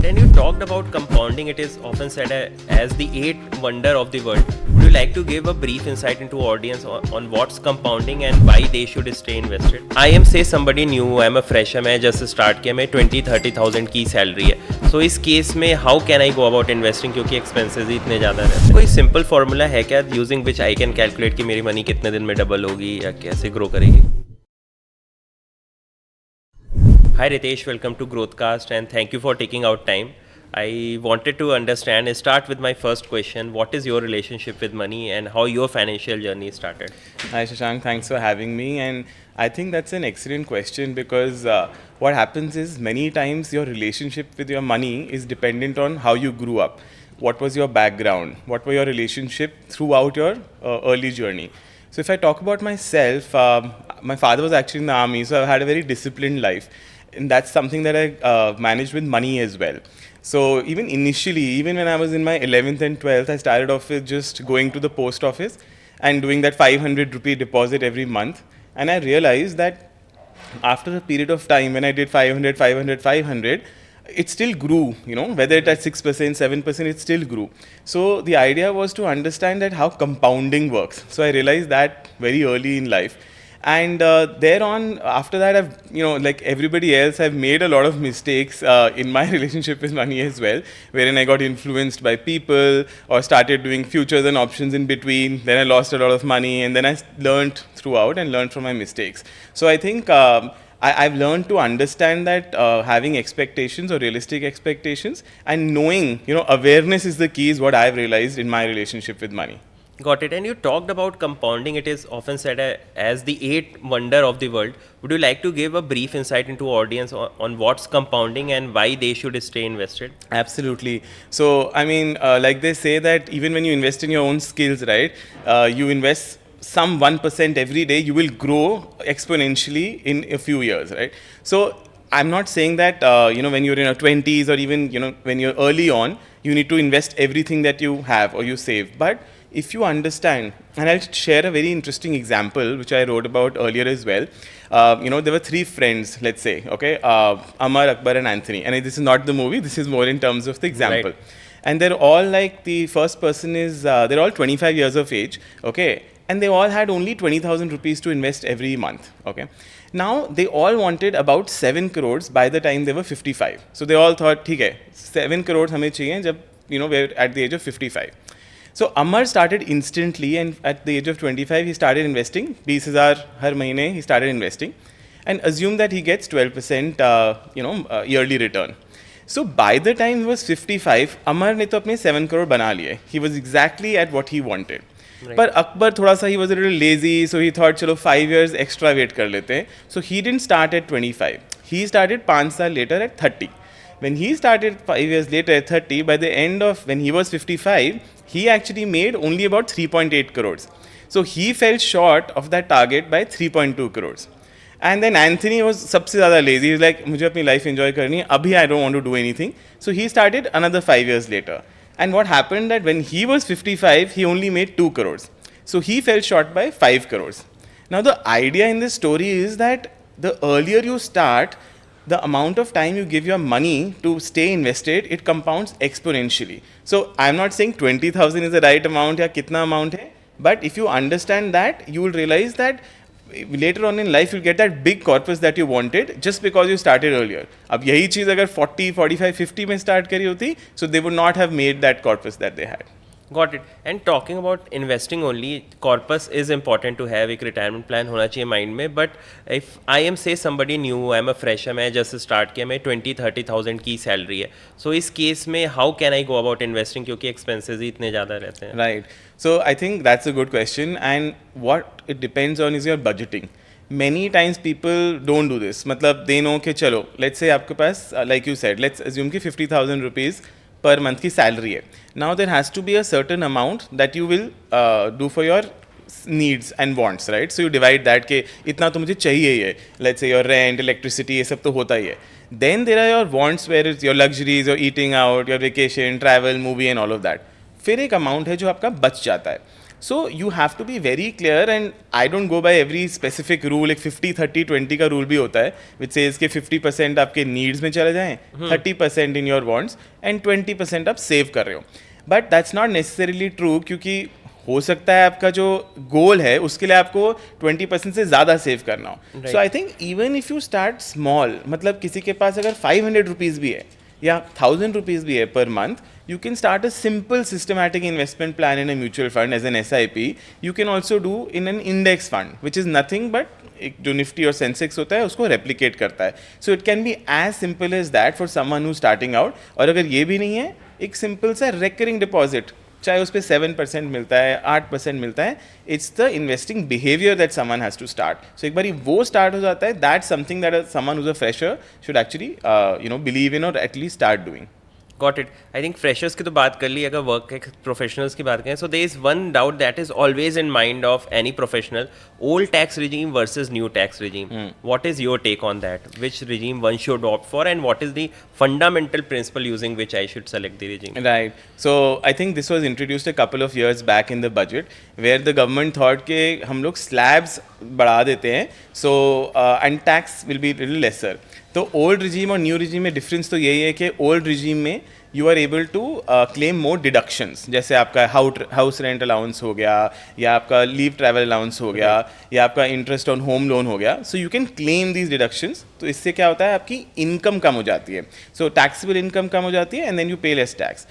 When you talked about compounding, it is often said as the eighth wonder of the world. Would you like to give a brief insight into audience on what's compounding and why they should stay invested? I am say somebody new, I am a fresher, मैं just start किया, मैं 20-30,000 की salary है. So इस case में how can I go about investing क्योंकि expenses ही इतने ज़्यादा रहते हैं. कोई simple formula है क्या using which I can calculate कि मेरी money कितने दिन में double होगी या कैसे grow करेगी? Hi Ritesh, welcome to Growthcast and thank you for taking out time. I wanted to understand and start with my first question. What is your relationship with money and how your financial journey started? Hi Shashank, thanks for having me. And I think that's an excellent question because what happens is many times your relationship with your money is dependent on how you grew up. What was your background? What were your relationship throughout your early journey? So if I talk about myself, my father was actually in the army, so I've had a very disciplined life. And that's something that I managed with money as well. So even initially, even when I was in my 11th and 12th, I started off with just going to the post office and doing that 500 rupee deposit every month. And I realized that after a period of time, when I did 500, it still grew, whether it's at 6%, 7%, it still grew. So the idea was to understand that how compounding works. So I realized that very early in life. And thereon, after that, like everybody else, I've made a lot of mistakes in my relationship with money as well, wherein I got influenced by people or started doing futures and options in between. Then I lost a lot of money, and then I learned throughout and learned from my mistakes. So I think I've learned to understand that having expectations or realistic expectations and knowing, awareness is the key is what I've realized in my relationship with money. Got it. And you talked about compounding. It is often said as the eighth wonder of the world. Would you like to give a brief insight into audience on what's compounding and why they should stay invested? Absolutely. So, I mean, like they say that even when you invest in your own skills, right, you invest some 1% every day, you will grow exponentially in a few years, right? So, I'm not saying that, when you're in your 20s or even, when you're early on, you need to invest everything that you have or you save. But if you understand, and I'll share a very interesting example which I wrote about earlier as well. There were three friends, let's say, okay, Amar, Akbar, and Anthony. And this is not the movie, this is more in terms of the example. Right. And they're all like, the first person is, they're all 25 years of age, okay, and they all had only 20,000 rupees to invest every month, okay. Now, they all wanted about 7 crores by the time they were 55. So they all thought, okay, 7 crores hame chahiye jab, we're at the age of 55. So Amar started instantly, and at the age of 25, he started investing. 20,000 har mahine he started investing, and assume that he gets 12% yearly return. So by the time he was 55, Amar ne to apne 7 crore bana liye. He was exactly at what he wanted. Right. But Akbar thoda sa he was a little lazy, so he thought chalo 5 years extra wait kar lete hain. So he didn't start at 25. He started 5 saal later at 30. When he started 5 years later at 30, by the end of when he was 55, he actually made only about 3.8 crores. So he fell short of that target by 3.2 crores. And then Anthony was सबसे ज़्यादा lazy. He was like, मुझे अपनी life enjoy करनी है. अभी I don't want to do anything. So he started another 5 years later. And what happened that when he was 55, he only made 2 crores. So he fell short by 5 crores. Now the idea in this story is that the earlier you start, the amount of time you give your money to stay invested, it compounds exponentially. So I'm not saying 20,000 is the right amount या कितना amount है, but if you understand that, you will realize that later on in life you'll get that big corpus that you wanted just because you started earlier. अब यही चीज़ अगर 40, 45, 50 में start करी होती, so they would not have made that corpus that they had. Got it. And talking about investing only, corpus is important to have. एक retirement plan होना चाहिए mind में. But if I am say somebody new, I am a fresher, मैं just start किया, मैं 20-30,000 की salary है. So इस case में how can I go about investing क्योंकि expenses ही इतने ज़्यादा रहते हैं. Right. So I think that's a good question, and what it depends on is your budgeting. Many times people don't do this. मतलब they know कि चलो, let's say आपके पास like you said, let's assume कि 50,000 rupees per month की salary है. Now there has to be a certain amount that you will do for your needs and wants, right? So you divide that कि इतना तो मुझे चाहिए ही है. Let's say your rent, electricity, ये सब तो होता ही है. Then there are your wants where it's your luxuries, your eating out, your vacation, travel, movie and all of that. फिर एक amount है जो आपका बच जाता है. So you have to be very clear, and I don't go by every specific rule. एक 50-30-20 का rule भी होता है which says कि 50% आपके needs में चले जाएं, 30% in your wants and 20% आप save कर रहे हो. But that's not necessarily true, क्योंकि हो सकता है आपका जो गोल है उसके लिए आपको 20% से ज़्यादा सेव करना हो. So I think even if you start small, मतलब किसी के पास अगर 500 रुपीज़ भी है या 1000 रुपीज़ भी है per month, you can start a simple systematic investment plan in a mutual fund as an SIP. You can also do in an index fund, which is nothing but एक जो Nifty और Sensex होता है उसको replicate करता है. So it can be as simple as that for someone who starting out. और अगर ये भी नहीं है, एक सिंपल सा रिकरिंग डिपॉजिट, चाहे उस पर 7% मिलता है, 8% मिलता है, it's the investing behavior that someone has to start. So एक बार वो स्टार्ट हो जाता है, that something that someone who's a fresher should actually believe in और at least start doing. Got it. I think freshers की तो बात कर ली, अगर वर्क प्रोफेशनल्स की बात करें, so there is one doubt that is always in mind of any professional: old tax regime versus new tax regime. What is your take on that? Which regime one should opt for, and what is the fundamental principle using which I should select the regime? Right. So I think this was introduced a couple of years back in the budget, where the government thought कि हम लोग slabs बढ़ा देते हैं, so and tax will be little lesser. तो old regime और new regime में difference तो यही है कि ओल्ड रिजीम में you are able to claim more deductions, जैसे आपका हाउस रेंट अलाउंस हो गया, या आपका लीव ट्रैवल अलाउंस हो गया, या आपका इंटरेस्ट ऑन होम लोन हो गया. सो you can claim these deductions. तो इससे क्या होता है, आपकी इनकम कम हो जाती है, सो टैक्सेबल इनकम कम हो जाती है, एंड देन यू पे लेस टैक्स.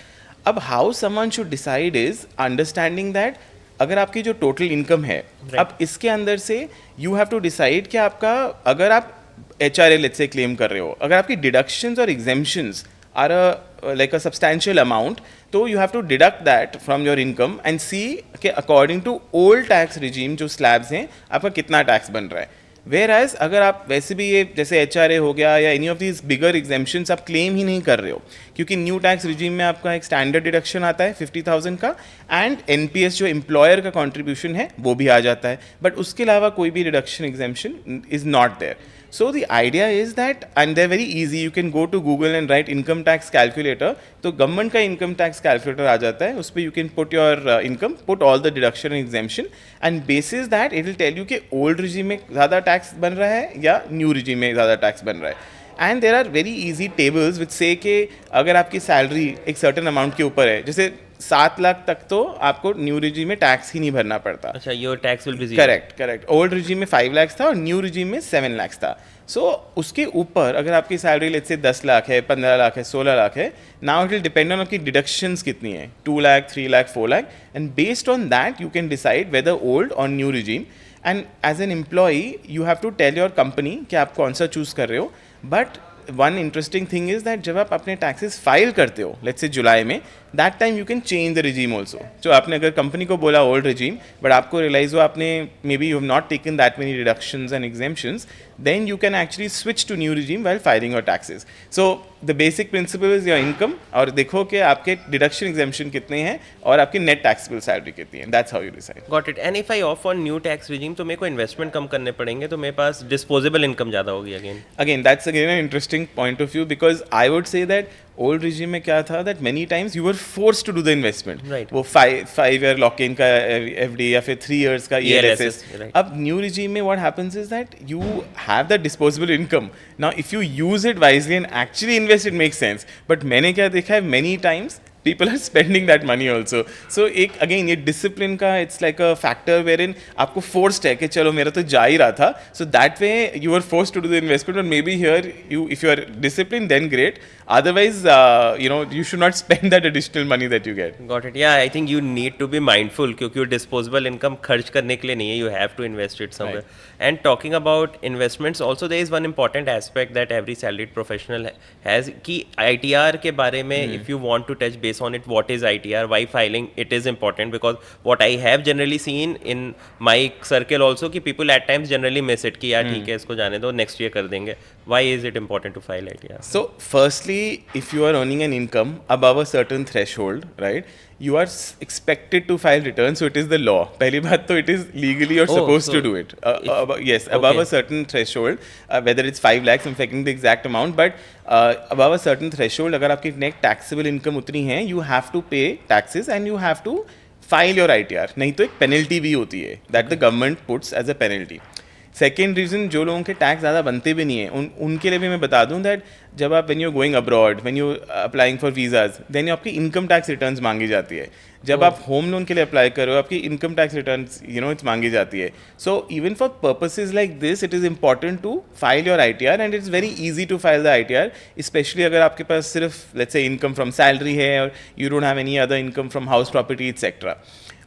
अब how someone should decide is understanding that अगर आपकी जो टोटल इनकम है, अब इसके अंदर से यू हैव टू डिसाइड कि आपका, अगर आप HRA लेट्स से क्लेम कर रहे हो, अगर आपकी डिडक्शंस और exemptions are like a substantial amount, तो you have to deduct that from your income and see कि according to old tax regime जो स्लैब्स हैं आपका कितना टैक्स बन रहा है. वेयर एज अगर आप वैसे भी ये जैसे HRA हो गया या any of these bigger exemptions आप क्लेम ही नहीं कर रहे हो, क्योंकि न्यू टैक्स रिजीम में आपका एक स्टैंडर्ड डिडक्शन आता है 50,000 का, एंड NPS जो एम्प्लॉयर का कॉन्ट्रीब्यूशन है वो भी आ जाता है, बट उसके अलावा कोई भी deduction exemption is not there. So the idea is that, and they're very easy, you can go to Google and write income tax calculator, तो गवर्नमेंट का इनकम टैक्स कैलकुलेटर आ जाता है, उस पर you can put your income, put all the deduction and exemption, and basis that it will tell you कि old regime में ज़्यादा टैक्स बन रहा है या न्यू रिजीम में ज़्यादा टैक्स बन रहा है. And there are very easy tables which से कि अगर आपकी सैलरी एक सर्टन अमाउंट के ऊपर है, जैसे 7 लाख तक, तो आपको न्यू रिजीम में टैक्स ही नहीं भरना पड़ता. अच्छा, your tax will be zero. Correct. Old regime में 5 लाख था और न्यू रिजीम में 7 लाख था. सो उसके ऊपर अगर आपकी सैलरी लेट्स से 10 लाख है, 15 लाख है, 16 लाख है, now it will depend on आपकी डिडक्शंस कितनी है, 2 lakh, 3 lakh, 4 lakh, and based on that you can decide whether old or new regime. And as an employee you have to tell your company कि आप कौन सा चूज़ कर रहे हो. But one interesting thing is that जब आप अपने टैक्सेस फाइल करते हो लेट्स से जुलाई में, that time you can change the regime also. जो आपने अगर कंपनी को बोला ओल्ड रिजीम, बट आपको रियलाइज हो आपने may be you have not taken that many deductions and exemptions, then you can actually switch to new regime while filing your taxes. So the basic principle is your income, और देखो कि आपके deduction exemption कितने हैं और आपकी net taxable salary कितनी है. That's how you decide. Got it. And if I opt for new tax regime, तो मेरे को investment कम करने पड़ेंगे, तो मेरे पास disposable income ज़्यादा होगी again. Again, that's again an interesting point of view, because I would say that old regime में क्या था that many times you were forced to do the investment. Right. वो 5 year lock-in का FD या फिर 3 years का ELSS. Right. अब new regime में what happens is that you have the disposable income. Now if you use it wisely and actually invest, it makes sense. But मैंने क्या देखा है many times people are spending that money also. So एक again ये discipline का it's like a factor wherein आपको forced है कि चलो मेरा तो जा ही रहा था, so that way you are forced to do the investment. But maybe here you, if you are disciplined, then great. Otherwise you should not spend that additional money that you get. Got it. Yeah, I think you need to be mindful, क्योंकि disposable income खर्च करने के लिए नहीं है, you have to invest it somewhere. Right. And talking about investments, also there is one important aspect that every salaried professional has, कि ITR के बारे में if you want to touch base on it, what is ITR, why filing it is important, because what I have generally seen in my circle also, कि people at times generally miss it, कि यार ठीक है इसको जाने दो, next year कर देंगे. Why is it important to file ITR? So firstly, if you are earning an income above a certain threshold, right, you are expected to file returns, so it is the law. पहली बात तो it is legally you're supposed to do it. Yes, above a certain threshold, whether it's 5 lakhs, I'm forgetting the exact amount, but above a certain threshold, अगर आपकी net taxable income उतनी है, you have to pay taxes and you have to file your ITR, नहीं तो एक penalty भी होती है that the government puts as a penalty. Second reason, जो लोगों के टैक्स ज़्यादा बनते भी नहीं है उनके लिए भी मैं बता दूं दैट जब आप when you going abroad, when you applying for visas, then आपकी इनकम टैक्स रिटर्न्स मांगी जाती है. जब आप होम लोन के लिए अप्लाई करो, आपकी इनकम टैक्स रिटर्न्स इट्स मांगी जाती है. So even for purposes like this it is important to file your ITR, and it's very easy to file the ITR, especially अगर आपके पास सिर्फ let's say income from salary है और you don't have any other income from house property etcetera.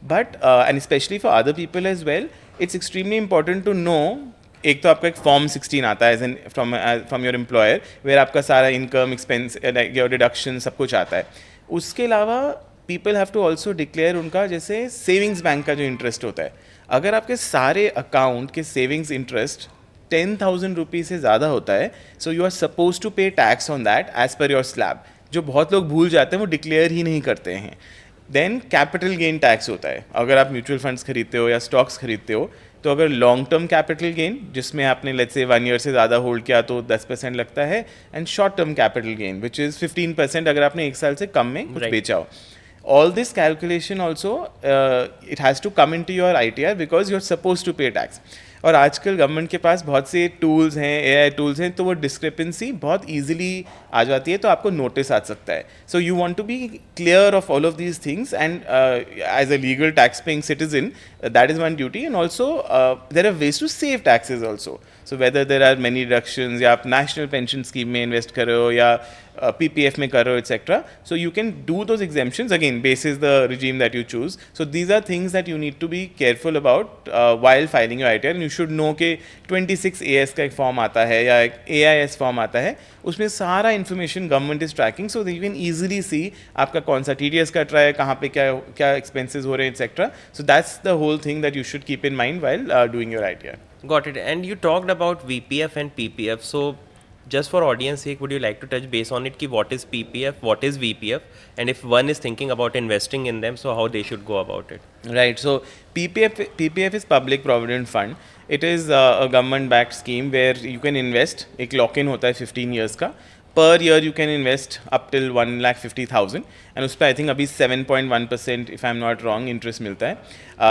But and especially for other people as well, it's extremely important to know. एक तो आपका एक form 16 आता है as an from your employer, where आपका सारा इनकम एक्सपेंस योर डिडक्शन सब कुछ आता है. उसके अलावा people have to also declare उनका जैसे सेविंग्स बैंक का जो इंटरेस्ट होता है. अगर आपके सारे अकाउंट के सेविंग्स इंटरेस्ट 10,000 रुपीज़ से ज़्यादा होता है, so you are suppose to pay tax on that as per your slab. जो बहुत लोग भूल जाते हैं, वो डिक्लेयर ही नहीं करते हैं. देन कैपिटल गेन टैक्स होता है. अगर आप म्यूचुअल फंड्स खरीदते हो या स्टॉक्स खरीदते हो, तो अगर लॉन्ग टर्म कैपिटल गेन जिसमें आपने लेट्स से 1 ईयर से ज़्यादा होल्ड किया तो 10% लगता है, and short term capital gain which is 15% अगर आपने 1 साल से कम में कुछ बेचा हो. All this calculation also it has to come into your ITR because you're supposed to pay tax. और आजकल गवर्नमेंट के पास बहुत से टूल्स हैं, AI टूल्स हैं, तो वो डिस्क्रिपेंसी बहुत ईजिली आ जाती है, तो आपको नोटिस आ सकता है. So you want to be clear of all of these things, and as a legal tax paying citizen that is one duty. And also there are ways to save taxes also. So whether there are many deductions, या आप national pension scheme में invest कर रहे हो या PPF में कर रहे हो etcetera, so you can do those exemptions again basis the regime that you choose. So these are things that you need to be careful about while filing your ITR. And you should know कि 26AS का एक form आता है या एक AIS form आता है, उसमें सारा information government is tracking, so you can easily see आपका कौन सा TDS कट रहा है, कहाँ पे क्या क्या एक्सपेंसेस हो रहे हैं etcetera. So that's the whole thing that you should keep in mind while doing your ITR. Got it. And you talked about VPF and PPF. So just for audience sake, would you like to touch base on it? Ki what is PPF, what is VPF, and if one is thinking about investing in them, so how they should go about it? Right. So PPF is Public Provident Fund. It is a government-backed scheme where you can invest. एक lock-in होता है 15 years का. Per year you can invest up till 1,50,000, and उस पर I think अभी 7.1% if I'm not wrong interest मिलता है.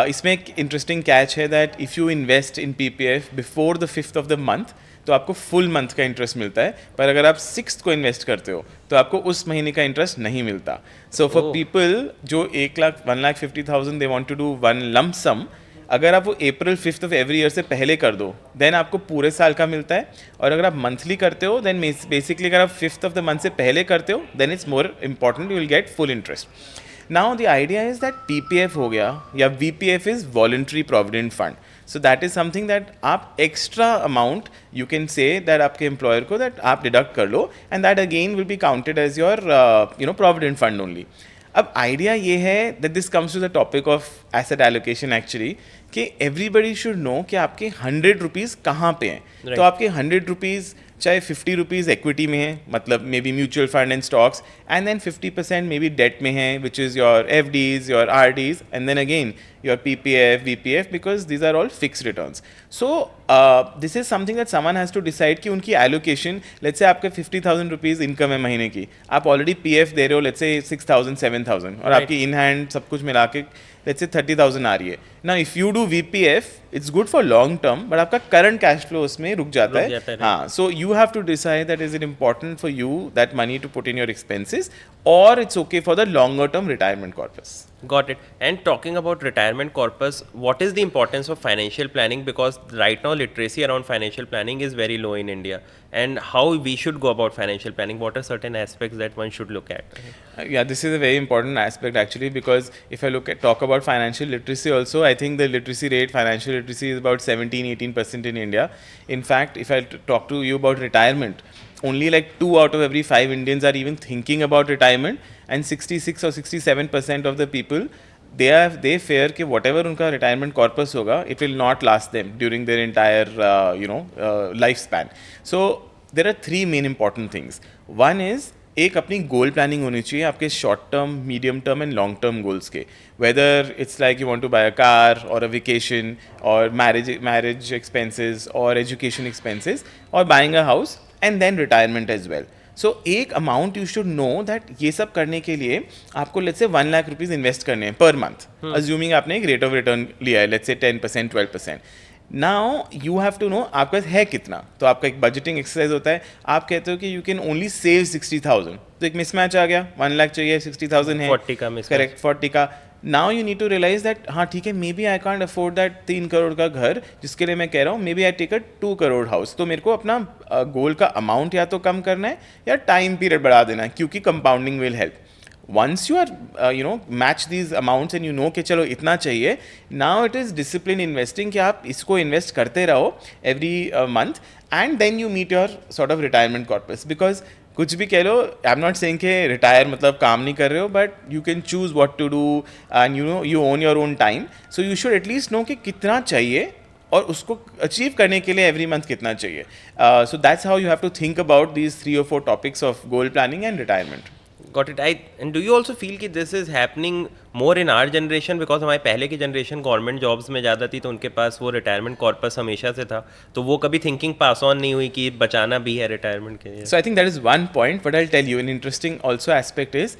इसमें एक इंटरेस्टिंग कैच है that if you invest in PPF before the 5th of the month, तो आपको फुल मंथ का इंटरेस्ट मिलता है. पर अगर आप 6th को इन्वेस्ट करते हो तो आपको उस महीने का इंटरेस्ट नहीं मिलता. सो फॉर पीपल जो 1,50,000 they want to do one lump sum, अगर आप वो April 5th of every year से पहले कर दो, देन आपको पूरे साल का मिलता है. और अगर आप मंथली करते हो, देन बेसिकली अगर आप 5th of the month से पहले करते हो, then it's more important, you will get full interest. Now the idea is that PPF हो गया या VPF is voluntary provident fund. So that is something that आप extra amount you can say that आपके employer को दैट आप deduct कर लो, and that again will be counted as your provident fund only. अब आइडिया ये है that this comes to the topic of asset allocation actually, कि एवरीबडी शुड नो कि आपके 100 रुपीज़ कहाँ पे हैं. Right. तो आपके 100 रुपीज़ चाहे 50 रुपीज़ इक्विटी में है, मतलब may be mutual fund and stocks, and then 50% may be debt में है which is your FDs, your RDs, and then again your PPF, VPF, because these are all fix returns. So this is something that someone has to decide कि उनकी allocation, let's say आपके 50,000 rupees income है महीने की, आप already PF दे रहे हो let's say 6,000 7,000, और आपकी इन हैंड सब कुछ मिला के लेट्स से 30,000 आ रही है. ना if you do VPF it's good for long term, but आपका करंट कैश फ्लो उसमें रुक जाता है. हाँ, so you have to decide that is it important for you that money to put in your expenses, or it's okay for the longer term retirement corpus. Got it. And talking about retirement corpus, what is the importance of financial planning? Because right now literacy around financial planning is very low in India. And how we should go about financial planning? What are certain aspects that one should look at? Yeah, this is a very important aspect actually, because if I talk about financial literacy also, I think the literacy rate, financial literacy is about 17-18% in India. In fact, if I talk to you about retirement, only like 2 out of every 5 Indians are even thinking about retirement, and 66 or 67% of the people, they fear कि whatever उनका retirement corpus होगा, it will not last them during their entire lifespan. So there are 3 main important things. One is एक अपनी goal planning होनी चाहिए आपके short term, medium term and long term goals के. Whether it's like you want to buy a car or a vacation or marriage expenses or education expenses or buying a house and then retirement as well. So एक amount you should know that ये सब करने के लिए आपको let's say 1 lakh rupees invest करने हैं per month, assuming आपने एक रेट ऑफ रिटर्न लिया है let's say 10% 12%. Now you have to know आपके पास है कितना. तो आपका एक बजटिंग एक्सरसाइज होता है. आप कहते हो कि यू कैन ओनली सेव 60,000, तो एक मिसमैच आ गया. 1 लाख चाहिए, 60,000 है, 40 का mismatch. करेक्ट, 40 का. Now you need to realise that हाँ ठीक है, may be I can't afford that 3 crore का घर जिसके लिए मैं कह रहा हूँ, may be I take a 2 crore house. तो मेरे को अपना गोल का अमाउंट या तो कम करना है या टाइम पीरियड बढ़ा देना है, क्योंकि compounding will help. Once you are match these amounts and you know कि चलो इतना चाहिए, now it is discipline investing कि आप इसको invest करते रहो every month and then you meet your sort of retirement corpus. Because कुछ भी कह लो, आई एम नॉट सेइंग कि रिटायर मतलब काम नहीं कर रहे हो, but you can choose what to do and you own your own time. So you should at least know कि कितना चाहिए और उसको अचीव करने के लिए एवरी मंथ कितना चाहिए. So that's how you have to think about these 3 or 4 topics of goal planning and retirement. Got it. And do you also feel कि this is happening more in our generation, because हमारे पहले की generation government jobs में ज़्यादा थी, तो उनके पास वो रिटायरमेंट कॉर्पस हमेशा से था, तो वो कभी थिंकिंग पास ऑन नहीं हुई कि बचाना भी है रिटायरमेंट के लिए. So I think that is one point, but I'll tell you an interesting also aspect is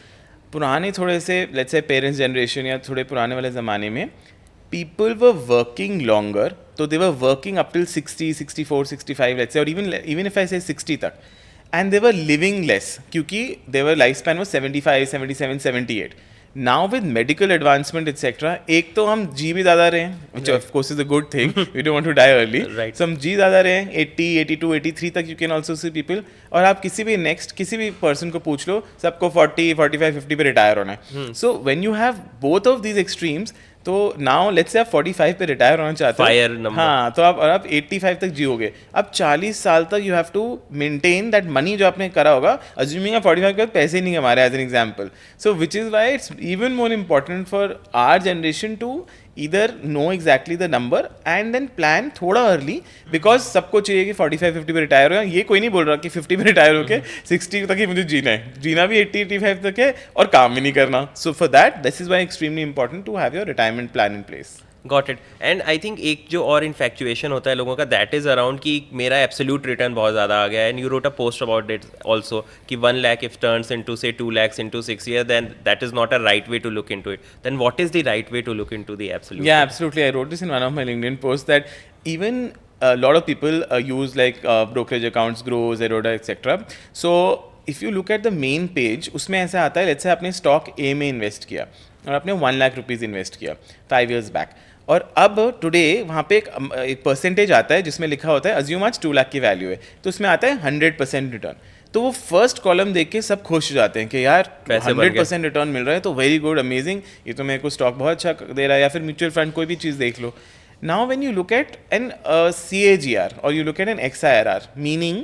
पुराने थोड़े से let's say पेरेंट्स जनरेशन या थोड़े पुराने वाले ज़माने में people were working longer, तो they were working up till 60, 64, 65 let's say, or even if I say 60 तक, and they were living less क्योंकि their lifespan was 75, 77, 78. Now with medical advancement etc, एक तो हम जी भी ज़्यादा रहे हैं, which of course is a good thing, we don't want to die early. Right. So हम जी ज़्यादा रहे हैं, 80, 82, 83 तक you can also see people. और आप किसी भी person को पूछ लो, सबको 40, 45, 50 पे रिटायर होना है. So when you have both of these extremes, तो नाउ लेट्स से आप 45 पे रिटायर होना चाहते हो, फायर नंबर, हाँ, तो आप 85 तक जियोगे. अब 40 साल तक you have to maintain that money जो आपने करा होगा, अज्यूमिंग आप 45 के बाद पैसे ही नहीं कमा रहे as an example. So which is why it's even more important for our generation to either know exactly the number and then plan थोड़ा early, because सबको चाहिए कि 45-50 पे रिटायर हो. ये कोई नहीं बोल रहा कि 50 पे रिटायर होके 60 तक ही मुझे जीना है, जीना भी 80-85 तक है और काम भी नहीं करना. So for that, this is why extremely important to have your retirement plan in place. Got it. And I think एक जो और इन्फैक्चुएशन होता है लोगों का, दैट इज अराउंड कि मेरा एब्सोल्यूट रिटर्न बहुत ज़्यादा आ गया है. And you wrote a post about it also कि 1 लाख इफ टर्न्स इनटू से 2 lakhs into 6 years, then that is not a right way to look into it. Then what is the right way to look into the absolute? Yeah, absolutely. I wrote this in one of my LinkedIn posts that even a lot of people use like brokerage accounts, Grow, Zerodha, etc. So if you look at the main page, उसमें ऐसा आता है, let's say आपने stock A में invest किया और आपने 1 lakh rupees invest किया 5 years बैक, और अब टुडे वहाँ पे एक परसेंटेज आता है जिसमें लिखा होता है अज्यूम आज 2 लाख की वैल्यू है, तो उसमें आता है 100% रिटर्न. तो वो फर्स्ट कॉलम देख के सब खुश हो जाते हैं कि यार 100% रिटर्न मिल रहा है, तो वेरी गुड, अमेजिंग, ये तो मेरे को स्टॉक बहुत अच्छा दे रहा है. या फिर म्यूचुअल फंड कोई भी चीज़ देख लो. Now when you look at an CAGR or you look at an XIRR, meaning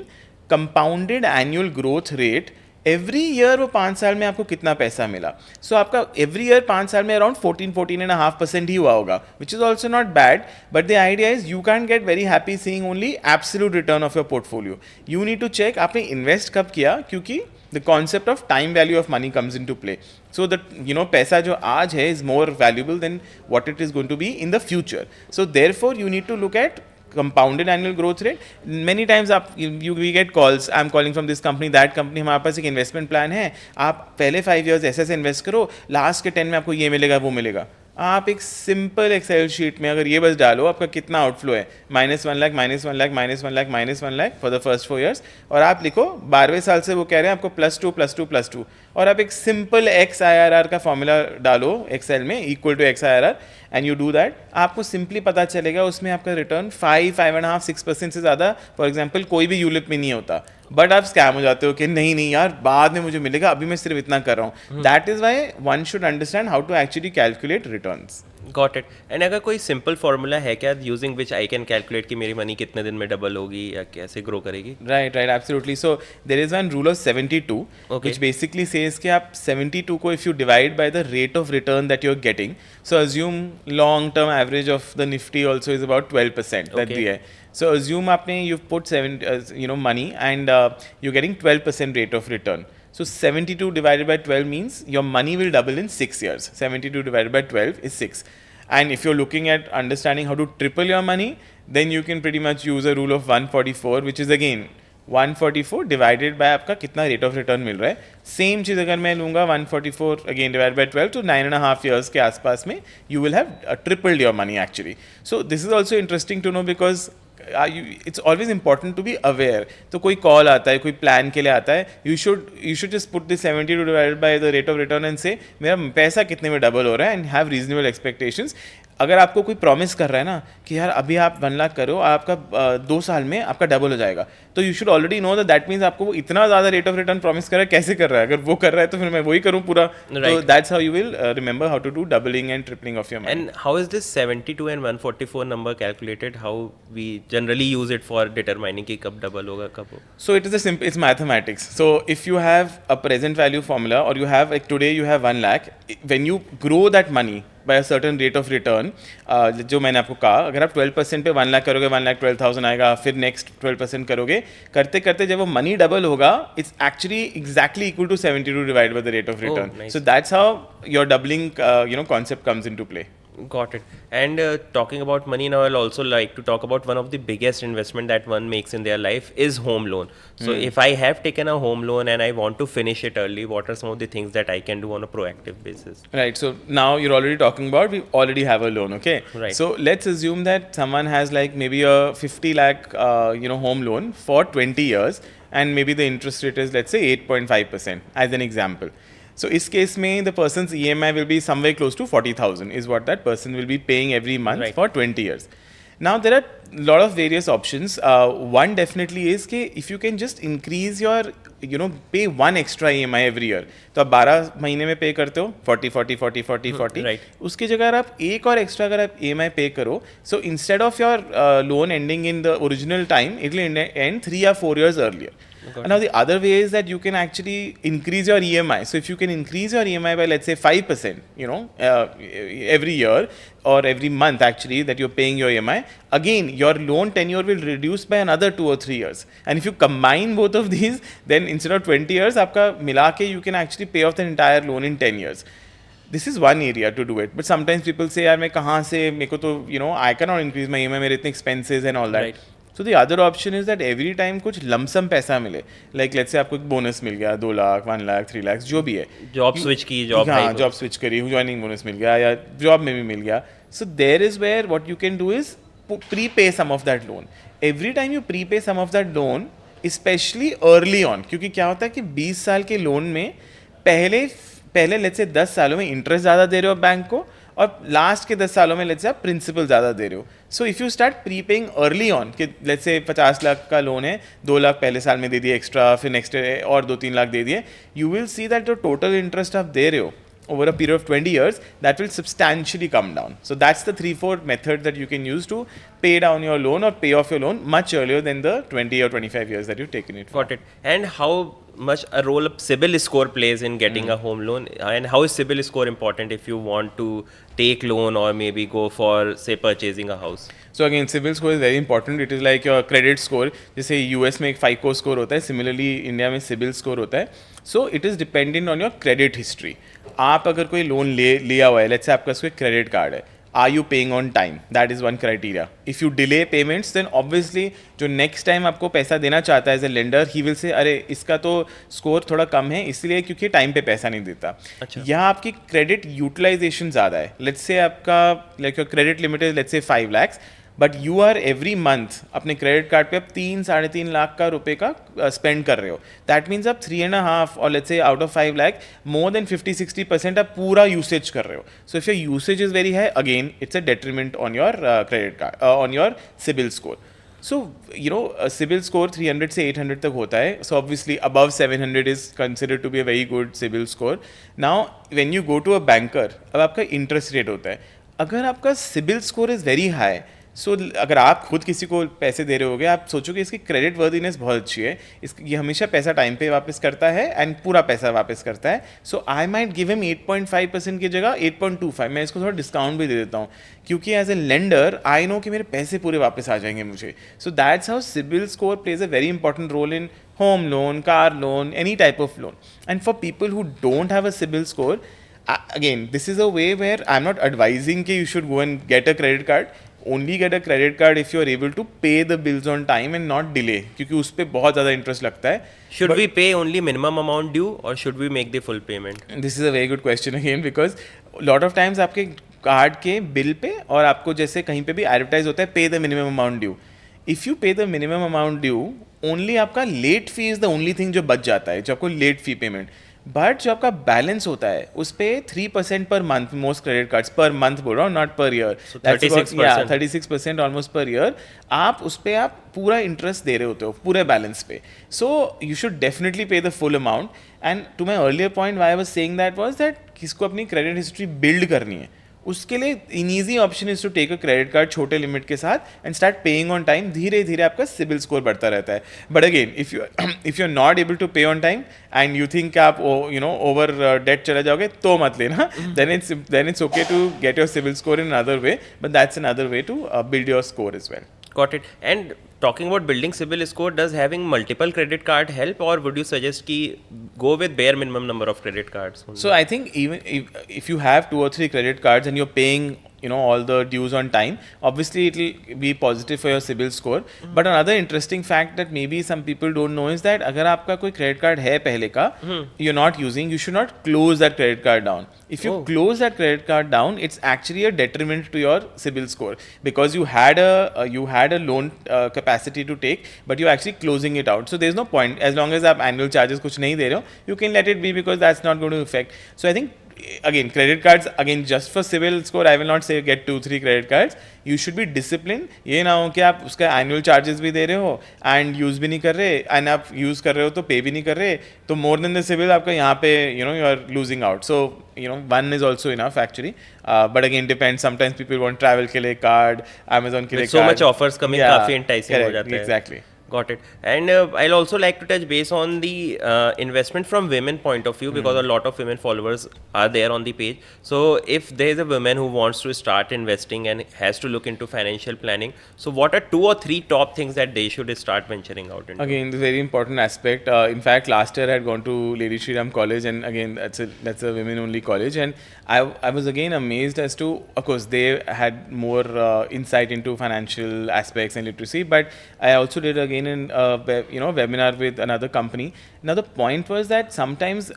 compounded annual growth rate, every year वो 5 साल में आपको कितना पैसा मिला. सो आपका एवरी ईयर 5 साल में अराउंड 14.5% ही हुआ होगा, which is also not bad. But the idea is you can get very happy seeing only absolute return of your portfolio. You need to check आपने इन्वेस्ट कब किया, क्योंकि the concept of time value of money comes in to play. So that पैसा जो आज है is more valuable than what it is going to be in the future. So therefore you need to look at compounded annual growth rate. Many times we get calls, I'm calling from this company, that company, हमारे पास एक investment plan है, आप पहले 5 years ऐसे invest करो, last के 10 में आपको ये मिलेगा वो मिलेगा. आप एक सिंपल एक्सेल शीट में अगर ये बस डालो आपका कितना आउटफ्लो है, -1 lakh, -1 lakh, -1 lakh, -1 lakh for the first 4 years, और आप लिखो 12वें साल से वो कह रहे हैं आपको +2 +2 +2, और आप एक सिंपल XIRR का फॉर्मूला डालो एक्सेल में, equal to XIRR, and you do that, आपको सिंपली पता चलेगा उसमें आपका रिटर्न 5.5, 6% से ज़्यादा फॉर एग्जाम्पल कोई भी यूलिप में नहीं होता. बट आप स्कैम हो जाते हो कि नहीं यार बाद में मुझे मिलेगा, अभी मैं सिर्फ इतना कर रहा हूँ. That is why one should understand how to actually calculate returns. Got it. And अगर कोई सिंपल फॉर्मूला है क्या using which I can calculate कि मेरी मनी कितने दिन में डबल होगी या कैसे ग्रो करेगी? Right, absolutely. So there is one rule of 72 which basically says कि आप 72 को if you divide by the rate of return that you are getting, so assume long term average of the Nifty also is about 12% that दिया है. So assume आपने you've put money and you're getting 12% rate of return. So 72 divided by 12 means your money will double in 6 years. 72 divided by 12 is 6. And if you're looking at understanding how to triple your money, then you can pretty much use a rule of 144, which is again 144 divided by आपका कितना rate of return मिल रहा है. Same चीज़ अगर मैं लूँगा 144 again divide by 12 तो 9.5 years के आसपास में you will have tripled your money actually. So this is also interesting to know because it's always important to be aware. तो कोई कॉल आता है, कोई प्लान के लिए आता है, you should just put the 72 divided by the rate of return and say मेरा पैसा कितने में डबल हो रहा है and have reasonable expectations. अगर आपको कोई प्रॉमिस कर रहा है ना कि यार अभी आप 1 लाख करो, आपका 2 साल में आपका डबल हो जाएगा, तो you should already know that means आपको वो इतना ज़्यादा रेट ऑफ रिटर्न प्रॉमिस कर रहा है, कैसे कर रहा है. अगर वो कर रहा है तो फिर मैं वही करूँ पूरा. तो that's how you will remember how to do doubling and tripling of your money. And how is this 72 and 144 number calculated? How we generally use it for determining कि कब double होगा कब हो? So it is it's mathematics. So if you have a present value formula or you have like today you have 1 lakh, when you grow that money by a certain rate of return, जो मैंने आपको कहा, अगर आप 12% पे 1 लाख करोगे 1,12,000 आएगा, फिर नेक्स्ट 12% करोगे, करते करते जब वो मनी डबल होगा, it's actually exactly equal to 72 divide by the rate of return. So that's how your doubling concept comes into play. Got it. And talking about money now, I'll also like to talk about one of the biggest investment that one makes in their life is home loan. So if I have taken a home loan and I want to finish it early, what are some of the things that I can do on a proactive basis? Right. So now you're already talking about we already have a loan, okay? Right. So let's assume that someone has like maybe a 50 lakh home loan for 20 years and maybe the interest rate is let's say 8.5% as an example. So इस case में the person's EMI will be somewhere close to 40,000 is what that person will be paying every month for 20 years. Now there are lot of various options. One definitely is कि if you can just increase your pay one extra EMI every year. तो आप 12 महीने में पे करते हो 40. Right. उसकी जगह अगर आप एक और एक्स्ट्रा अगर आप EMI पे करो, so instead of your loan ending in the original time, it will end 3 or 4 years earlier. And now the other way is that you can actually increase your EMI. So if you can increase your EMI by let's say 5%, every year or every month actually that you're paying your EMI, again your loan tenure will reduce by another 2 or 3 years. And if you combine both of these, then instead of 20 years, आपका मिला के you can actually pay off the entire loan in 10 years. This is one area to do it. But sometimes people say यार मैं कहाँ से मेरे को तो I cannot increase my EMI, मेरे इतने expenses and all that. Right. So the other option is that every time कुछ लमसम पैसा मिले, like let's say आपको एक बोनस मिल गया 2 लाख 1 लाख 3 लाख जो भी है, जॉब स्विच की, जॉब हाँ जॉब स्विच करी, ज्वाइनिंग बोनस मिल गया या जॉब में भी मिल गया. So there is where what you can do is prepay some of that loan. Every time you prepay some of that loan, especially early on, क्योंकि क्या होता है कि 20 साल के लोन में पहले लेट्स से 10 सालों में इंटरेस्ट ज़्यादा दे रहे हो बैंक को और लास्ट के 10 सालों में लेट्स से आप प्रिंसिपल ज़्यादा दे रहे हो. So if you start prepaying early on कि लेट्स से 50 लाख का लोन है, 2 लाख पहले साल में दे दिए एक्स्ट्रा, फिर नेक्स्ट और 2-3 लाख दे दिए, यू विल सी दैट जो टोटल इंटरेस्ट आप दे रहे हो over a period of 20 years, that will substantially come down. So that's the 3-4 method that you can use to pay down your loan or pay off your loan much earlier than the 20 or 25 years that you've taken it for. Got it. And how much a role CIBIL score plays in getting a home loan, and how is CIBIL score important if you want to take loan or maybe go for say purchasing a house? So again, CIBIL score is very important. It is like your credit score. जैसे US में एक FICO score होता है, similarly India में CIBIL score होता है. So it is dependent on your credit history. आप अगर कोई लोन लिया हुआ है, लेट्स से आपका कोई क्रेडिट कार्ड है, are you paying on time? That is one criteria. If you delay payments then obviously जो नेक्स्ट टाइम आपको पैसा देना चाहता है as a lender, he will say अरे इसका तो स्कोर थोड़ा कम है इसलिए क्योंकि टाइम पे पैसा नहीं देता. अच्छा. यहाँ आपकी क्रेडिट यूटिलाइजेशन ज़्यादा है. लेट्स से आपका like your credit limit is let's say 5 lakhs, but you are every month अपने क्रेडिट कार्ड पे आप 3-3.5 लाख का रुपए का स्पेंड कर रहे हो. दैट मीन्स आप 3.5 और let's say out of 5 lakh more than 50-60% आप पूरा यूसेज कर रहे हो. So if your usage is very high, again it's a detriment on your credit card on your CIBIL score. So, CIBIL score 300 से 800 तक होता है. So, obviously, above 700 is considered to be a very good CIBIL score. Now, when you go to a banker, अब आपका interest rate होता है. अगर आपका CIBIL score is very high, अगर आप खुद किसी को पैसे दे रहे होगे, आप सोचोगे इसकी क्रेडिट वर्दीनेस बहुत अच्छी है, ये हमेशा पैसा टाइम पे वापस करता है एंड पूरा पैसा वापस करता है. सो आई माइट गिव हिम 8.5% की जगह 8.25. मैं इसको थोड़ा डिस्काउंट भी दे देता हूँ क्योंकि as a lender I know कि मेरे पैसे पूरे वापस आ जाएंगे मुझे. So that's how CIBIL score plays a very important role in home loan, car loan, any type of loan. And for people who don't have a CIBIL score, again this is a way where I'm not advising कि you should go and get a credit card. only get a credit card if you are able to pay the bills on time and not delay, क्योंकि उस पे बहुत ज़्यादा interest लगता है. Should we pay only minimum amount due or should we make the full payment? This is a very good question again, because lot of times आपके card के bill pay और आपको जैसे कहीं पे भी एडवर्टाइज होता है pay the minimum amount due. If you pay the minimum amount due, only आपका late fee is the only thing जो बच जाता है, जो आपको लेट फी पेमेंट. बट जो आपका बैलेंस होता है उस पर 3% per month, most credit cards per month बोल रहा हूँ, not per year. 36% almost per year. आप उस पर आप पूरा इंटरेस्ट दे रहे होते हो पूरे बैलेंस पे. So you should definitely pay the full amount. And to my earlier point why I was saying that was that किसको अपनी क्रेडिट हिस्ट्री बिल्ड करनी है, उसके लिए an easy option is to take a credit card छोटे limit के साथ and start paying on time. धीरे धीरे आपका सिबिल स्कोर बढ़ता रहता है. But again if you are not able to pay on time and you think आप ओवर डेट चले जाओगे तो मत लेना. Then it's okay to get your CIBIL score in another way, but that's another way to build your score as well. Got it. And talking about building CIBIL score, does having multiple credit card help, or would you suggest ki go with bare minimum number of credit cards only? So I think even if you have 2 or 3 credit cards and you're paying all the dues on time, obviously it will be positive for your CIBIL score. But another interesting fact that maybe some people don't know is that अगर आपका कोई credit card है पहले का, you're not using, you should not close that credit card down. If you close that credit card down, it's actually a detriment to your CIBIL score, because you had a loan capacity to take, but you're actually closing it out. So there's no point. As long as आप annual charges कुछ नहीं दे रहे हो, you can let it be, because that's not going to affect. So I think again, credit cards, again, just for CIBIL score, I will not say get 2-3 credit cards. You should be disciplined. ये ना हो कि आप उसका annual charges भी दे रहे हो and use भी नहीं कर रहे, and आप use कर रहे हो तो pay भी नहीं कर रहे, तो more than the CIBIL आपका यहाँ पे you are losing out. So one is also enough actually. But again, depends. Sometimes people want travel के लिए card, Amazon के लिए With so card. much offers coming, काफी enticing हो जाता है. Exactly. Got it. And I'll also like to touch base on the investment from women point of view, because a lot of women followers are there on the page. So if there is a woman who wants to start investing and has to look into financial planning, so what are 2 or 3 top things that they should start venturing out into? Again, the very important aspect. In fact, last year I had gone to Lady Shri Ram College, and again that's a women only college, and I was again amazed as to, of course, they had more insight into financial aspects and literacy, but I also did again in webinar with another company. Now the point was that sometimes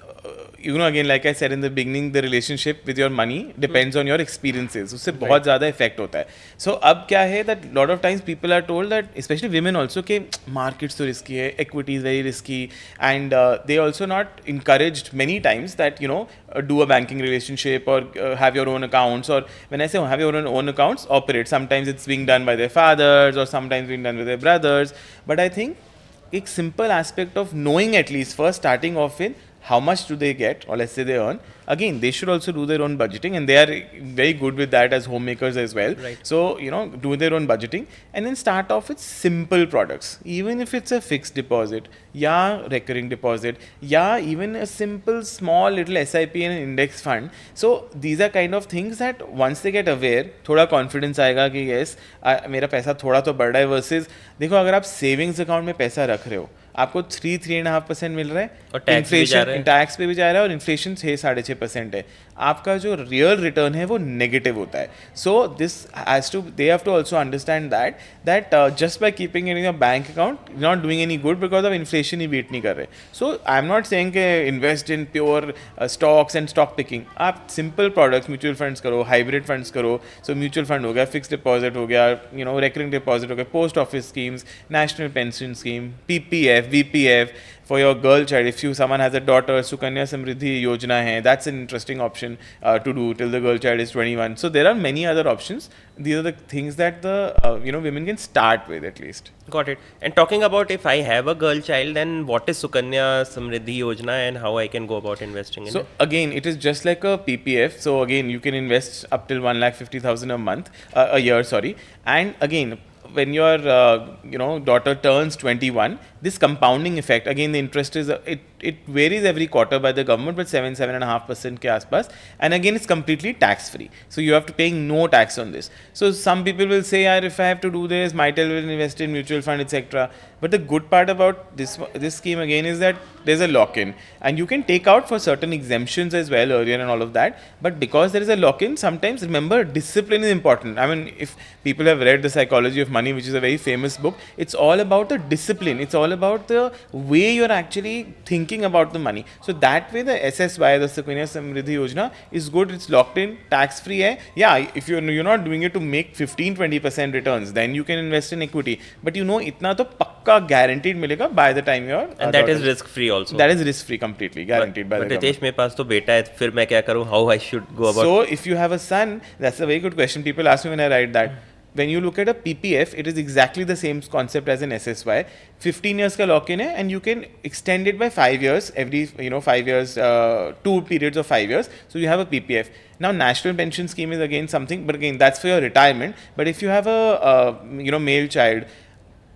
again, like I said in the beginning, the relationship with your money depends on your experiences. उससे बहुत ज़्यादा effect होता है. So अब क्या है that lot of times people are told that, especially women also, कि markets तो risky है, equity is very risky, and they also not encouraged many times that do a banking relationship or have your own accounts, or when I say have your own accounts, operate. Sometimes it's being done by their fathers or sometimes being done with their brothers. But I think a simple aspect of knowing, at least first starting off with, how much do they get, or let's say they earn. Again, they should also do their own budgeting, and they are very good with that as homemakers as well. Right. So, do their own budgeting and then start off with simple products. Even if it's a fixed deposit, yeah, recurring deposit, yeah, even a simple small little SIP and an index fund. So, these are kind of things that once they get aware, थोड़ा confidence आएगा कि yes, मेरा पैसा थोड़ा तो बढ़ रहा है, versus देखो अगर आप savings account में पैसा रख रहे हो, आपको 3-3.5% मिल रहा है, और टैक्स पे भी जा रहा है, और इन्फ्लेशन 6-6.5% है. आपका जो रियल रिटर्न है वो नेगेटिव होता है. So this has to, they have to also understand that just by keeping in your bank account not doing any good, because of inflation ही बीट नहीं कर रहे. So I am not saying कि invest in pure stocks and stock picking. आप simple products, mutual funds करो, hybrid funds करो. So mutual fund हो गया, फिक्स डिपॉजिट हो गया, रेकरिंग डिपॉजिट हो गया, post office schemes, national pension scheme, PPF, VPF. For your girl child, if someone has a daughter, Sukanya Samriddhi Yojana hai, that's an interesting option to do till the girl child is 21. So there are many other options. These are the things that the women can start with at least. Got it. And talking about if I have a girl child, then what is Sukanya Samriddhi Yojana and how I can go about investing in So it? again, it is just like a PPF. So again, you can invest up till 1,50,000 a month, a year, sorry. And again, when your daughter turns 21, this compounding effect, again the interest is it it varies every quarter by the government, but 7.5% के आसपास. And again, it's completely tax free. So you have to paying no tax on this. So some people will say, "Yeah, if I have to do this, might as well invest in mutual fund, etc." But the good part about this scheme again is that there's a lock-in, and you can take out for certain exemptions as well earlier and all of that. But because there is a lock-in, sometimes remember discipline is important. I mean, if people have read The Psychology of Money, which is a very famous book, it's all about the discipline. It's all about the way you're actually thinking about the money. So that way, the SSY, the Sukunya Samriddhi Yojana, is good. It's locked in, tax-free. Yeah, if you're not doing it to make 15-20% returns, then you can invest in equity. But you know, itna to pakka guaranteed milega by the time you're. And that is risk free also. That is risk free completely, guaranteed by the government. government. Ritesh, मेरे पास तो बेटा है, फिर मैं क्या करूँ? How I should go about? So if you have a son, that's a very good question. People ask me when I write that. When you look at a PPF, it is exactly the same concept as an SSY. 15 years ka lock-in hai, and you can extend it by 5 years. Every 5 years, 2 periods of 5 years. So you have a PPF. Now, national pension scheme is again something, but again that's for your retirement. But if you have a male child,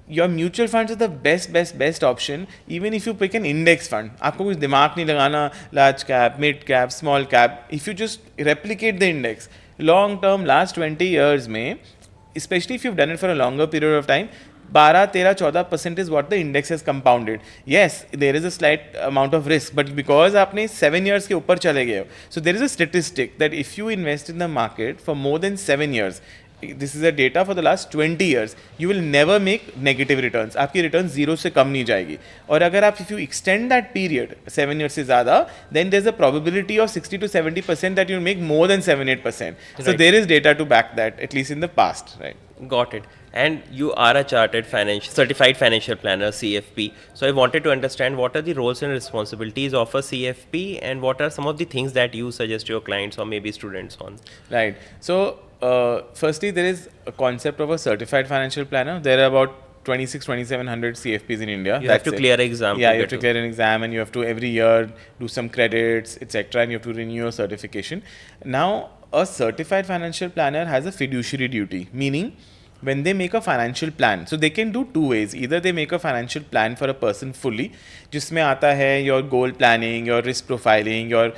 your mutual funds are the best option. Even if you pick an index fund, आपको कुछ दिमाग नहीं लगाना, large cap, mid cap, small cap. If you just replicate the index, long term, last 20 years में, especially if you've done it for a longer period of time, 12-13-14% is what the index has compounded. Yes, there is a slight amount of risk, but because आपने 7 years के ऊपर चले गए हो, so there is a statistic that if you invest in the market for more than 7 years, this is a data for the last 20 years, you will never make negative returns. आपकी returns 0 से कम नहीं जाएगी. और अगर आप if you extend that period 7 years से ज़्यादा, then there's a probability of 60-70% that you'll make more than 7-8%. So Right. there is data to back that, at least in the past, right? Got it. And you are a chartered certified financial planner, CFP. So I wanted to understand what are the roles and responsibilities of a CFP, and what are some of the things that you suggest to your clients or maybe students on? Right. So, firstly, there is a concept of a certified financial planner. There are about 2,700 CFPs in India. You have to clear an exam. Yeah, you have to clear an exam, and you have to every year do some credits, etc., and you have to renew your certification. Now, a certified financial planner has a fiduciary duty, meaning when they make a financial plan, so they can do two ways. Either they make a financial plan for a person fully, जिसमें आता है your goal planning, your risk profiling, your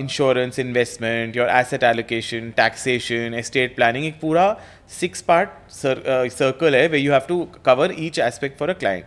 insurance investment, your asset allocation, taxation, estate planning, एक पूरा 6-part circle है where you have to cover each aspect for a client.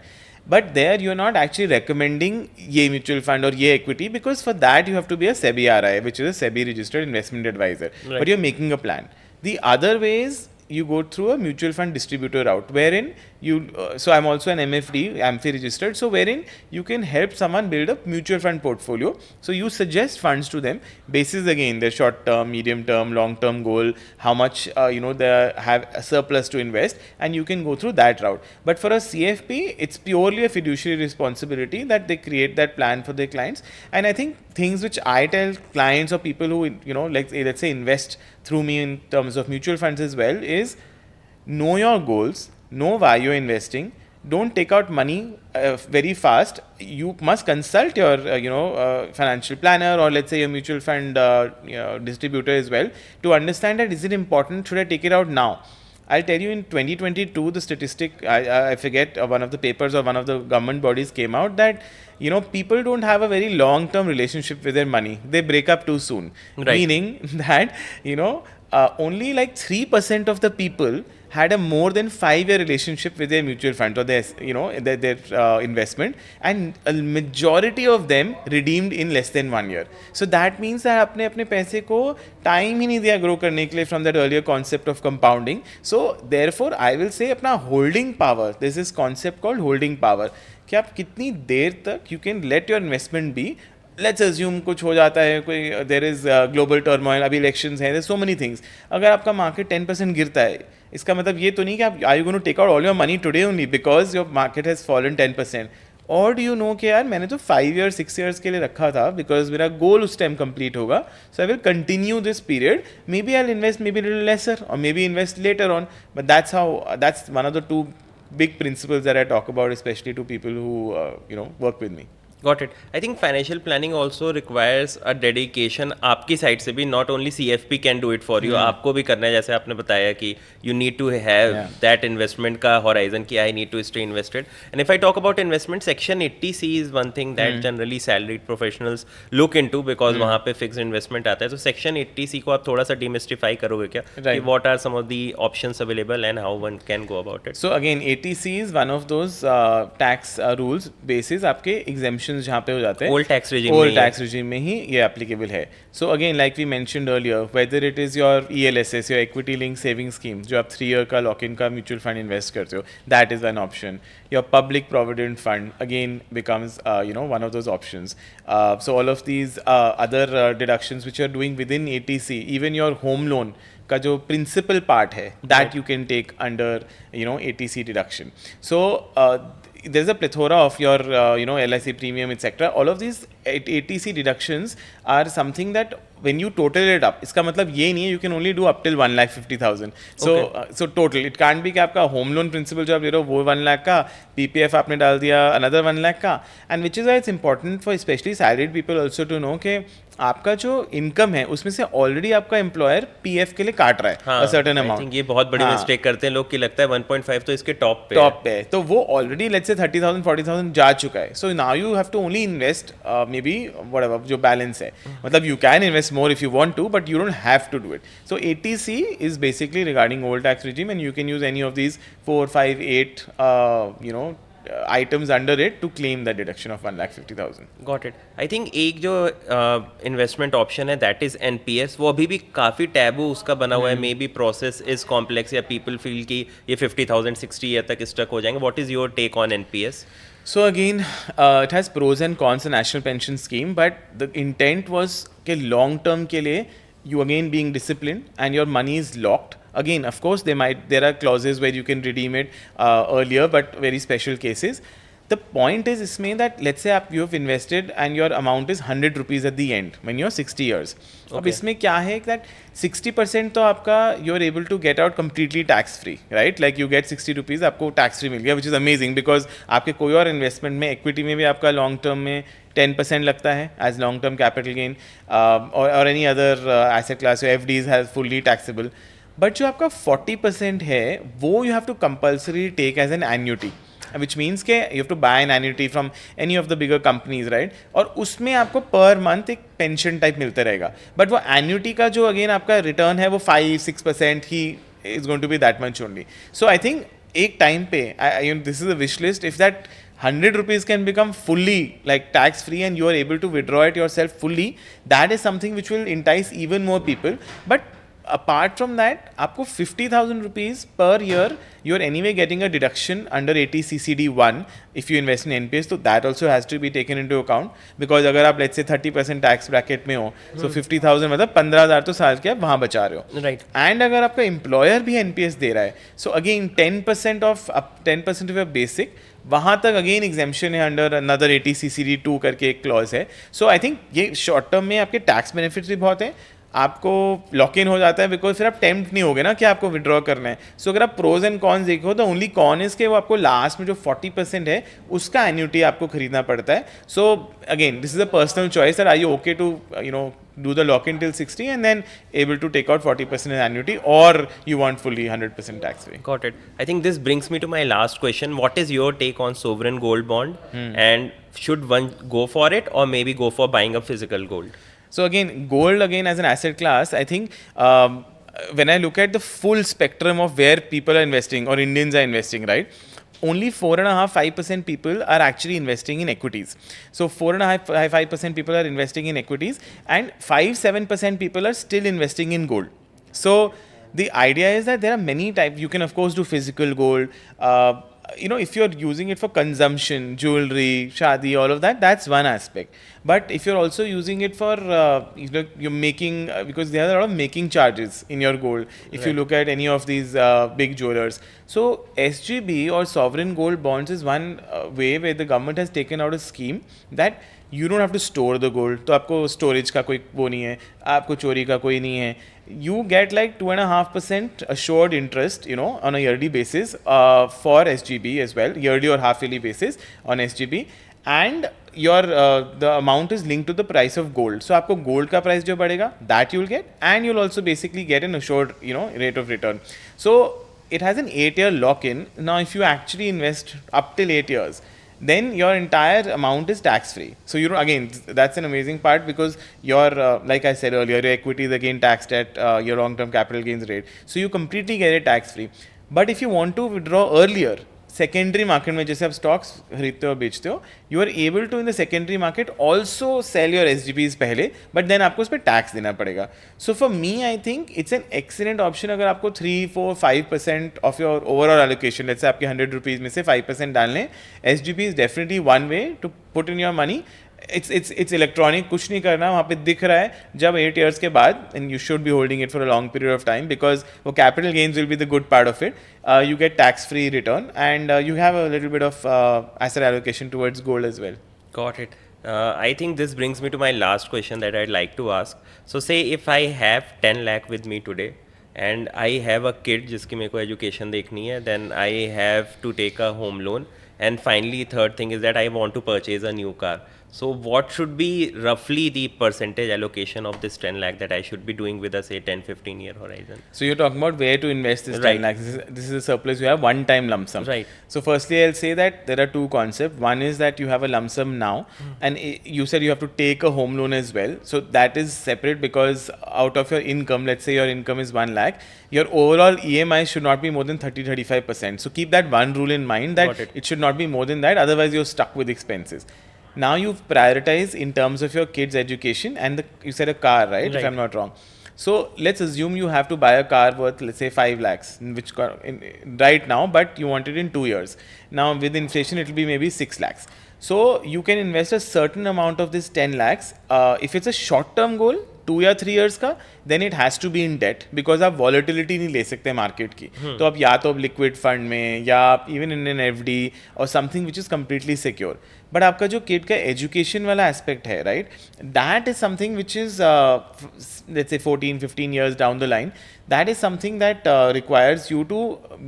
But there you're not actually recommending ye mutual fund or ye equity, because for that you have to be a SEBI RI, which is a SEBI registered investment advisor. Right. But you're making a plan. The other way is you go through a mutual fund distributor route, wherein you, so I'm also an MFD, AMFI registered, so wherein you can help someone build a mutual fund portfolio. So you suggest funds to them, basis again their short term, medium term, long term goal, how much they have a surplus to invest, and you can go through that route. But for a CFP, it's purely a fiduciary responsibility that they create that plan for their clients. And I think things which I tell clients or people who let's say invest through me in terms of mutual funds as well is, know your goals, know why you're investing. Don't take out money very fast. You must consult your financial planner, or let's say your mutual fund distributor as well, to understand that is it important, should I take it out now. I'll tell you, in 2022, the statistic, I forget, one of the papers or one of the government bodies came out that, people don't have a very long-term relationship with their money. They break up too soon. Right. Meaning that, only like 3% of the people had a more than 5-year relationship with their mutual fund or their investment, and a majority of them redeemed in less than 1 year. So that means that आपने अपने पैसे को time ही नहीं दिया grow करने के लिए from that earlier concept of compounding. So therefore I will say अपना holding power, there's this concept called holding power, कि आप कितनी देर तक you can let your investment be. Let's assume कुछ हो जाता है, कोई there is global turmoil, अभी elections हैं, there's so many things. अगर आपका market 10% गिरता है, इसका मतलब ये तो नहीं कि आप are you going to take out all your money today only because your market has fallen 10%. और do you know कि यार मैंने तो 5 years 6 years के लिए रखा था because मेरा goal उस time complete होगा, so I will continue this period. Maybe I'll invest maybe a little lesser, or maybe invest later on. But that's one of the two big principles that I talk about, especially to people who work with me. Got it. I think financial planning also requires a dedication आपकी side से भी. Not only CFP can do it for you, आपको भी करना है. जैसे आपने बताया कि you need to have Yeah. that investment का horizon कि I need to stay invested. And if I talk about investment, Section 80C is one thing that generally salaried professionals look into because वहाँ पे fixed investment आता है. तो Section 80C को आप थोड़ा सा demystify करोगे क्या? कि Right. what are some of the options available and how one can go about it? So again, ATC is one of those tax rules basis आपके exemptions जहाँ पे हो जाते हैं. Old tax regime में Old ही है. tax regime में ही ये applicable है. So again, like we mentioned earlier, whether it is your ELSS, your equity linked saving scheme, जो आप 3 year का lock-in का mutual fund invest करते हो, that is one option. Your public provident fund again becomes one of those options. So all of these other deductions which you are doing within ATC, even your home loan का जो principal part है, that you can take under ATC deduction. So there's a plethora of your LIC premium, etc. All of these ATC deductions are something that when you total it up, इसका मतलब ये नहीं है you can only do up till 1,50,000. So so total it can't be कि आपका home loan principal जो आप ले रहे हो वो 1 लाख का, PPF आपने डाल दिया another 1 लाख का, and which is why it's important for especially salaried people also to know कि आपका जो इनकम है उसमें से ऑलरेडी आपका एम्प्लॉयर पीएफ के लिए काट रहा है हाँ, सर्टेन I अमाउंट. think ये बहुत बड़ी मिस्टेक करते हैं लोग कि लगता है 1.5 तो इसके टॉप पे टॉप पे है तो वो ऑलरेडी लेट्स से 30,000 40,000 जा चुका है. So now you have to only invest may be whatever जो बैलेंस है. मतलब you can invest more if you want to but you don't have to do it. So eighty C is basically regarding old tax regime and you can use any of these 4 5 8 items under it to claim that deduction of 1,50,000. Got it. I think एक जो investment option है that is NPS, वो अभी भी काफ़ी taboo उसका बना हुआ है. May be process is complex या पीपल फील कि ये 50,000 60 ईयर तक स्टक हो जाएंगे. What is your take on NPS? So again, it has pros and cons, the national pension scheme, but the intent was कि long term के लिए you again being disciplined and your money is locked. Again, of course, there are clauses where you can redeem it earlier, but very special cases. The point is इसमें that let's say you have invested and your amount is 100 rupees at the end when you're 60 years. अब इसमें क्या है that 60% तो आपका you're able to get out completely tax free, right? Like you get 60 rupees आपको tax free मिल गया, which is amazing because आपके कोई और investment में equity में भी आपका long term में 10% लगता है as long term capital gain or any other asset class. So FDs has fully taxable. But जो आपका 40% है वो you have to compulsory take as an annuity, which means के you have to buy an annuity from any of the bigger companies, right? और उसमें आपको per month एक pension type मिलता रहेगा. बट वो एन्यूटी का जो अगेन आपका रिटर्न है वो 5-6% ही is going to be that much only. So I think एक टाइम पे this is a wish list. If that 100 rupees can become fully like tax free and you are able to withdraw it yourself fully, that is something which will entice even more people. But apart from that, आपको 50,000 rupees per year you are anyway getting a deduction under 80CCD1 if you invest in NPS. So that also has to be taken into account because अगर आप let's say 30% tax bracket में हो, so 50,000 मतलब 15,000 तो साल के आप वहाँ बचा रहे हो, राइट? एंड अगर आपका एम्प्लॉयर भी NPS दे रहा है, so again 10% of your basic वहाँ तक अगेन एग्जेम्पशन है अंडर अनदर 80CCD2 करके एक क्लॉज है. सो आई थिंक ये शॉर्ट टर्म में आपके टैक्स बेनिफिट्स भी बहुत हैं. आपको लॉक इन हो जाता है बिकॉज फिर आप टेम्प्ट नहीं होगे ना कि आपको विड्रॉ करना है. सो अगर आप प्रोज एंड कॉन्स देखो तो ओनली कॉन इज के वो आपको लास्ट में जो 40% है उसका एन्यूटी आपको खरीदना पड़ता है. So again this is a personal choice that are you okay to do the lock-in till 60 and then able to take out 40% in annuity, or you want fully 100% tax free. Got it. I think this brings me to my last question. What is your take on sovereign gold bond? And should one go for it or maybe go for buying a physical gold? So again, gold again as an asset class, I think when I look at the full spectrum of where people are investing or Indians are investing, right? Only 4.5-5% people are actually investing in equities. So 4.5-5% people are investing in equities and 5-7% people are still investing in gold. So the idea is that there are many types. You can of course do physical gold. If you're using it for consumption, jewelry, shadi, all of that, that's one aspect. But if you're also using it for, you're making, because there are a lot of making charges in your gold, if you look at any of these big jewelers. So SGB or sovereign gold bonds is one way where the government has taken out a scheme that you don't have to store the gold. तो आपको storage का कोई वो नहीं है, आपको चोरी का कोई नहीं है. You get like 2.5% assured interest, on a yearly basis for SGB as well, yearly or half yearly basis on SGB. And your the amount is linked to the price of gold. So आपको gold का price जो बढ़ेगा, that you'll get, and you'll also basically get an assured, rate of return. So it has an 8-year lock-in. Now, if you actually invest up till 8 years, then your entire amount is tax free. So you know, again, that's an amazing part, because your like I said earlier, your equity is again taxed at your long-term capital gains rate. So you completely get it tax free. But if you want to withdraw earlier, secondary market में जैसे आप stocks खरीदते हो बेचते हो, you are able to in the secondary market also sell your SGPs पहले, but then आपको उस पर टैक्स देना पड़ेगा. So for me I think it's an excellent option. अगर आपको 3-4-5% of your overall allocation, let's say आपके 100 रुपीज़ में से 5% डालने, SGP is definitely one way to put in your money. it's electronic, कुछ नहीं करना, वहाँ पे दिख रहा है जब 8 years के बाद, and you should be holding it for a long period of time, because वो capital gains will be the good part of it. You get tax free return, and you have a little bit of asset allocation towards gold as well. Got it. I think this brings me to my last question that I'd like to ask. So say if I have 10 lakh with me today and I have a kid जिसकी मेरे को education देखनी है, then I have to take a home loan, and finally third thing is that I want to purchase a new car. So what should be roughly the percentage allocation of this 10 lakh that I should be doing with a say 10-15 year horizon? So you're talking about where to invest this 10 lakhs. This is a surplus you have, one time lump sum. Right. So firstly I'll say that there are two concepts. One is that you have a lump sum now, and you said you have to take a home loan as well. So that is separate, because out of your income, let's say your income is 1 lakh, your overall EMI should not be more than 30-35%. So keep that one rule in mind, that it should not be more than that, otherwise you're stuck with expenses. Now you've prioritized in terms of your kids' education, and you said a car, right? If I'm not wrong. So let's assume you have to buy a car worth, let's say, 5 lakhs, right now, but you want it in 2 years. Now with inflation, it will be maybe 6 lakhs. So you can invest a certain amount of this 10 lakhs. If it's a short-term goal, 2 या 3 years का, then it has to be in debt, because आप volatility नहीं ले सकते market की. तो आप या तो लिक्विड फंड में, या आप इवन इन एन FD और something which is completely secure. But आपका जो किड का एजुकेशन वाला एस्पेक्ट है, right, that is something which is let's से 14-15 years down the line. That is something that requires you to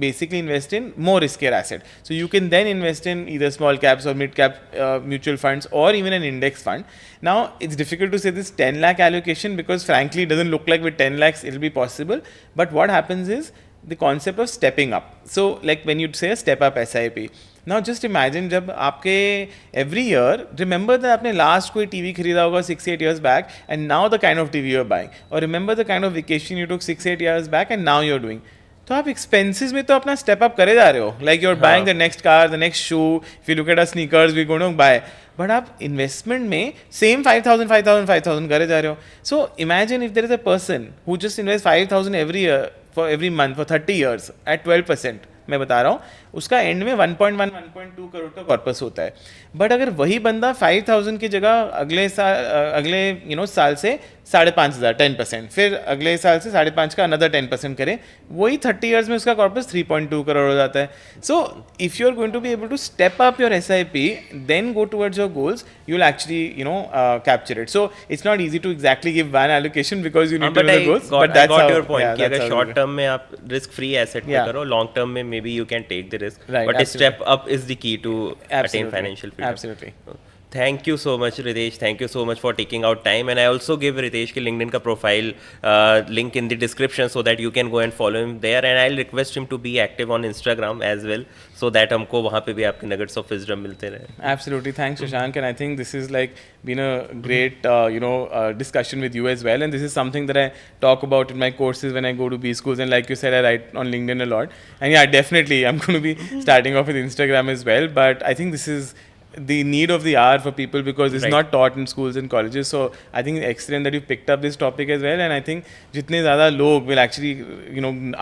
basically invest in more riskier asset. So you can then invest in either small caps or mid cap mutual funds, or even an index fund. Now it's difficult to say this 10 lakh allocation, because frankly it doesn't look like with 10 lakhs it will be possible. But what happens is the concept of stepping up. So like when you say a step up SIP, now just imagine जब आपके every year, remember that आपने last कोई TV खरीदा होगा 6-8 years back, and now the kind of TV you're buying, or remember the kind of vacation you took 6-8 years back and now you're doing. तो आप expenses में तो अपना step up करे जा रहे हो, like you're buying the next car, the next shoe. If you look at our sneakers, we're going to buy. But आप investment में same 5,000 करे जा रहे हो. So imagine if there is a person who just invests 5,000 every year, for every month for 30 years at 12%. मैं बता रहा हूँ, उसका एंड में 1.1-1.2 करोड़ का कॉर्पस होता है. बट अगर वही बंदा 5,000 की जगह अगले साल से 5,500, 10%, फिर अगले साल से 5,500 का अनदर 10% करे, वही 30 years में उसका कॉर्पस 3.2 करोड़ हो जाता है. So if you are going to be able to step up your SIP, then go towards your goals, you will actually capture it. So it's not easy to exactly give one allocation, because you need to know the goals. But that's how your point, कि अगर short term में आप risk free asset पे करो, long term में maybe you can take the risk, right, but a step up is the key to attain financial freedom. Absolutely. Thank you so much, Ritesh. Thank you so much for taking out time. And I also give Ritesh के LinkedIn का profile link in the description, so that you can go and follow him there. And I'll request him to be active on Instagram as well, so that हमको वहाँ पे भी आपके nuggets of wisdom मिलते रहे. Absolutely. Thanks, Shashank. And I think this is like been a great discussion with you as well. And this is something that I talk about in my courses when I go to B schools. And like you said, I write on LinkedIn a lot. And yeah, definitely I'm going to be starting off with Instagram as well. But I think this is the need of the hour for people, because it's not taught in schools and colleges. So I think it's excellent that you picked up this topic as well. And I think जितने ज़्यादा लोग will actually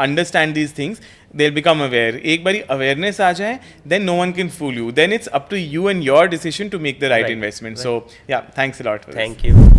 understand these things, they'll become aware. एक बारी awareness आ जाए, then no one can fool you. Then it's up to you and your decision to make the right investment. So yeah, thanks a lot for this. Thank you.